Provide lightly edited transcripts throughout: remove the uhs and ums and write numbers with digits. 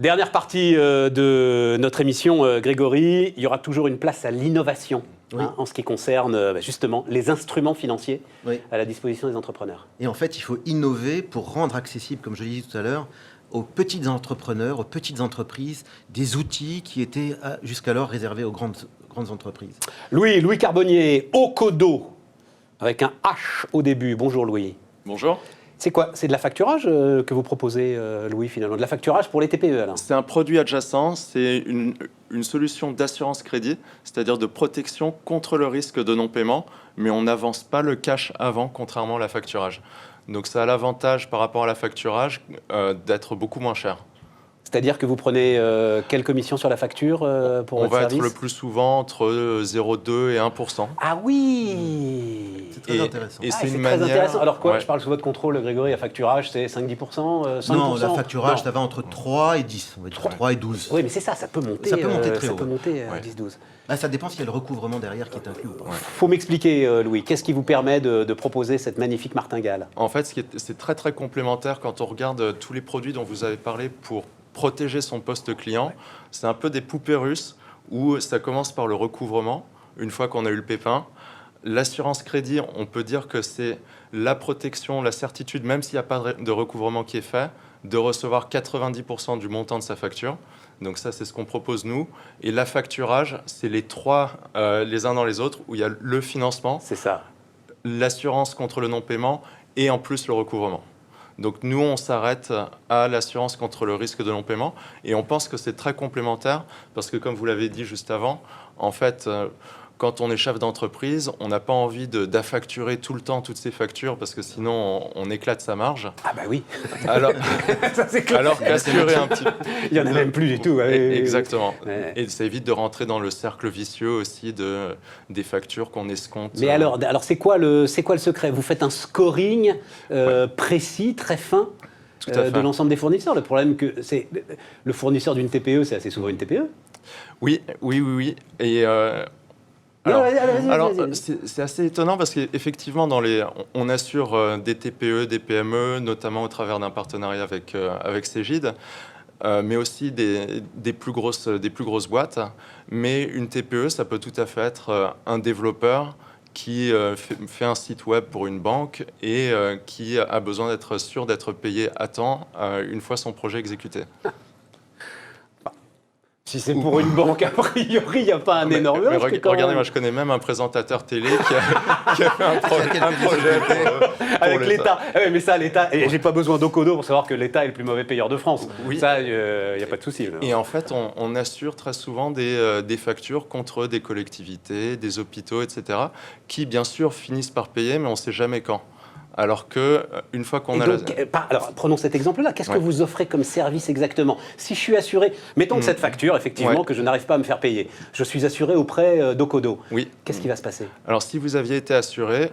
Dernière partie de notre émission, Grégory. Il y aura toujours une place à l'innovation en ce qui concerne justement les instruments financiers à la disposition des entrepreneurs. Et en fait, il faut innover pour rendre accessible, comme je l'ai dit tout à l'heure, aux petits entrepreneurs, aux petites entreprises, des outils qui étaient jusqu'alors réservés aux grandes entreprises. Louis Carbonnier, Okodo, avec un H au début. Bonjour Louis. Bonjour. C'est quoi? C'est de la facturage que vous proposez, Louis, finalement? De la facturage pour les TPE, alors? C'est un produit adjacent, c'est une solution d'assurance crédit, c'est-à-dire de protection contre le risque de non-paiement, mais on n'avance pas le cash avant, contrairement à la facturage. Donc ça a l'avantage par rapport à la facturage d'être beaucoup moins cher. C'est-à-dire que vous prenez quelle commission sur la facture pour votre service? On va être le plus souvent entre 0,2 et 1%. Ah oui! C'est très intéressant. Et c'est une très manière... intéressant. Alors quoi, je parle sous votre contrôle, Grégory, à facturage, c'est 5-10%, 5%? Non, la facturage, ça va entre 3 et 10, on va dire 3 et 12. Oui, mais c'est ça peut monter. Ça peut monter très haut. Ça peut monter à 10-12. Ça dépend s'il y a le recouvrement derrière qui est inclus ou pas. Faut m'expliquer, Louis, qu'est-ce qui vous permet de proposer cette magnifique martingale? En fait, c'est très très complémentaire quand on regarde tous les produits dont vous avez parlé pour protéger son poste client. C'est un peu des poupées russes où ça commence par le recouvrement, une fois qu'on a eu le pépin. L'assurance crédit, on peut dire que c'est la protection, la certitude, même s'il n'y a pas de recouvrement qui est fait, de recevoir 90% du montant de sa facture. Donc ça, c'est ce qu'on propose nous. Et la facturage, c'est les trois, les uns dans les autres, où il y a le financement, c'est ça, l'assurance contre le non-paiement et en plus le recouvrement. Donc nous, on s'arrête à l'assurance contre le risque de non-paiement et on pense que c'est très complémentaire parce que, comme vous l'avez dit juste avant, en fait, quand on est chef d'entreprise, on n'a pas envie d'affacturer tout le temps toutes ses factures parce que sinon, on éclate sa marge. Ah bah oui. Alors, ça, c'est clair. Alors qu'assurer un petit... Il n'y en a même plus du tout. Exactement. Et ça évite de rentrer dans le cercle vicieux aussi des factures qu'on escompte. Mais alors c'est quoi le secret? Vous faites un scoring précis, très fin de l'ensemble des fournisseurs. Le problème que c'est le fournisseur d'une TPE, c'est assez souvent une TPE. Oui. Et alors, c'est assez étonnant parce qu'effectivement, on assure des TPE, des PME, notamment au travers d'un partenariat avec Cégide, mais aussi des plus grosses boîtes. Mais une TPE, ça peut tout à fait être un développeur qui fait un site web pour une banque et qui a besoin d'être sûr d'être payé à temps une fois son projet exécuté. Si c'est pour une banque, a priori, il n'y a pas un énorme risque. Regardez, moi je connais même un présentateur télé qui a fait un projet avec l'État. Mais ça, l'État, et j'ai pas besoin d'Okodo pour savoir que l'État est le plus mauvais payeur de France. Oui. Ça, il n'y a pas de souci. Et en fait, on assure très souvent des factures contre des collectivités, des hôpitaux, etc., qui bien sûr finissent par payer, mais on ne sait jamais quand. Alors qu'une fois qu'on a... Alors, prenons cet exemple-là. Qu'est-ce que vous offrez comme service exactement? Si je suis assuré, mettons que cette facture, effectivement, que je n'arrive pas à me faire payer, je suis assuré auprès d'Okodo. Oui. Qu'est-ce qui va se passer? Alors, si vous aviez été assuré,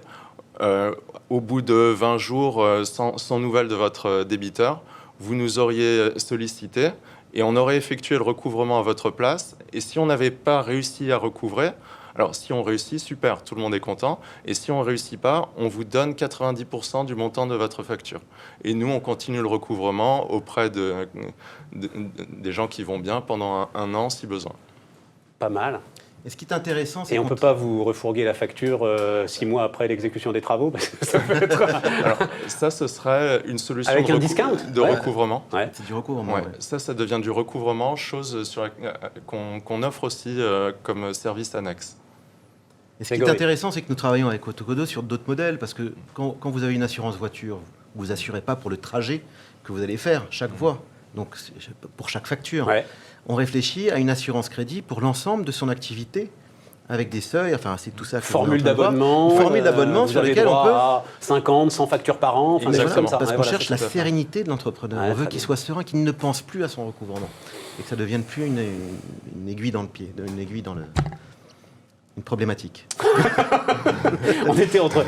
au bout de 20 jours, sans nouvelles de votre débiteur, vous nous auriez sollicité et on aurait effectué le recouvrement à votre place. Et si on n'avait pas réussi à recouvrer... Alors, si on réussit, super, tout le monde est content. Et si on ne réussit pas, on vous donne 90% du montant de votre facture. Et nous, on continue le recouvrement auprès des gens qui vont bien pendant un an, si besoin. Pas mal. Et ce qui est intéressant, c'est on ne peut pas vous refourguer la facture 6 mois après l'exécution des travaux parce que ça peut être... Alors, ça, ce serait une solution avec un discount de recouvrement. Ouais. C'est du recouvrement. Ouais. Ça devient du recouvrement, chose qu'on offre aussi comme service annexe. Et ce qui est intéressant, c'est que nous travaillons avec Okodo sur d'autres modèles, parce que quand vous avez une assurance voiture, vous assurez pas pour le trajet que vous allez faire chaque fois, donc pour chaque facture. Ouais. On réfléchit à une assurance crédit pour l'ensemble de son activité, avec des seuils, enfin c'est tout ça. Formule d'abonnement. Formule d'abonnement sur laquelle on peut... 50, 100 factures par an, enfin, voilà, comme ça. Parce qu'on cherche la sérénité de l'entrepreneur. On veut qu'il soit serein, qu'il ne pense plus à son recouvrement, et que ça ne devienne plus une aiguille dans le pied, une aiguille dans le... une problématique. J'étais entre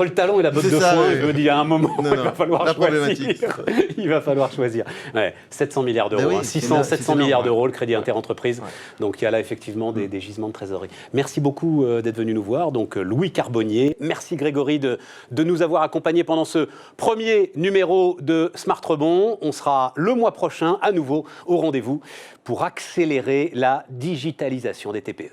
le talon et la botte de foin. Je me dis, à un moment, il va falloir choisir. Il va falloir choisir. Ouais, 700 milliards d'euros, oui, 700 milliards d'euros, le crédit interentreprise. Ouais. Donc il y a là effectivement des gisements de trésorerie. Merci beaucoup d'être venu nous voir. Donc Louis Carbonnier, merci Grégory de nous avoir accompagnés pendant ce premier numéro de Smart Rebond. On sera le mois prochain à nouveau au rendez-vous pour accélérer la digitalisation des TPE.